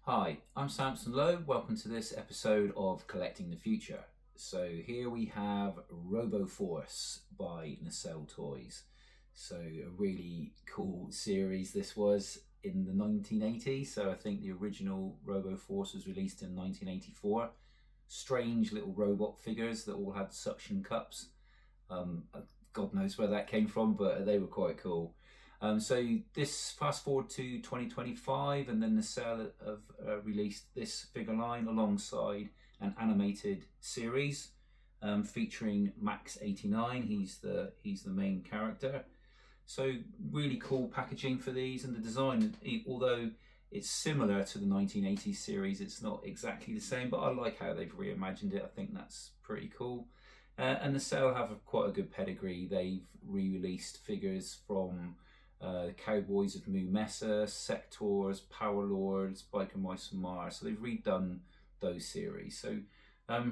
Hi, I'm Samsun Lobe. Welcome to this episode of Collecting the Future. So here we have Robo Force by Nacelle Toys. So a really cool series this was in the 1980s. So I think the original Robo Force was released in 1984. Strange little robot figures that all had suction cups. God knows where that came from, but they were quite cool. So this fast forward to 2025, and then Nacelle have released this figure line alongside an animated series featuring Max 89. He's the main character. So really cool packaging for these, and the design, although it's similar to the 1980s series, it's not exactly the same, but I like how they've reimagined it. I think that's pretty cool. And Nacelle have quite a good pedigree. They've re-released figures from the Cowboys of Moo Mesa, Sectors, Power Lords, Biker Mice from Mars. So they've redone those series. So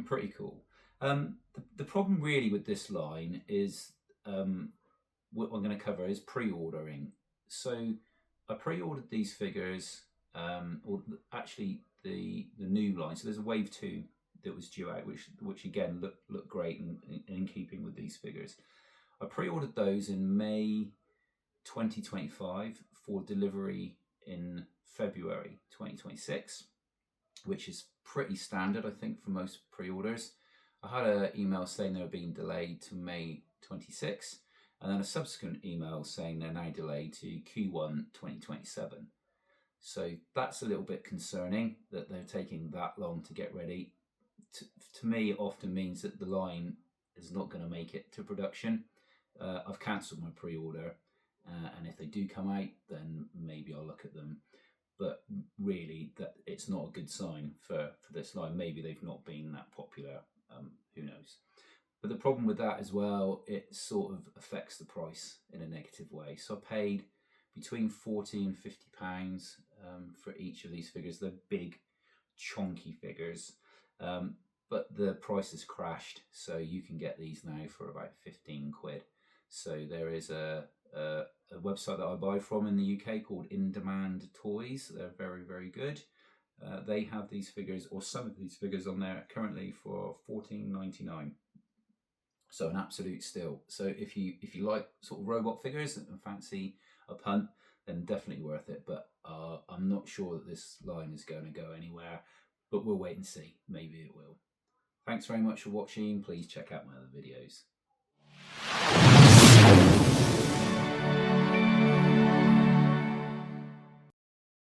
pretty cool. The problem really with this line is what I'm going to cover is pre-ordering. So I pre-ordered these figures, or actually the new line. So there's a Wave 2 that was due out, which again looked great and in keeping with these figures. I pre-ordered those in May 2025 for delivery in February 2026, which is pretty standard, I think, for most pre-orders. I had an email saying they were being delayed to May 26, and then a subsequent email saying they're now delayed to Q1 2027. So that's a little bit concerning that they're taking that long to get ready. To me, it often means that the line is not going to make it to production. I've cancelled my pre-order, and if they do come out, then maybe I'll look at them. But really, that it's not a good sign for this line. Maybe they've not been that popular. Who knows? But the problem with that as well, it sort of affects the price in a negative way. So I paid between £40 and £50 for each of these figures. They're big, chunky figures. But the price has crashed, so you can get these now for about 15 quid. So there is a website that I buy from in the UK called In Demand Toys. They're very, very good. They have these figures, or some of these figures, on there currently for £14.99. So an absolute steal. So if you like sort of robot figures and fancy a punt, then definitely worth it. But I'm not sure that this line is going to go anywhere. But we'll wait and see. Maybe it will. Thanks very much for watching. Please check out my other videos.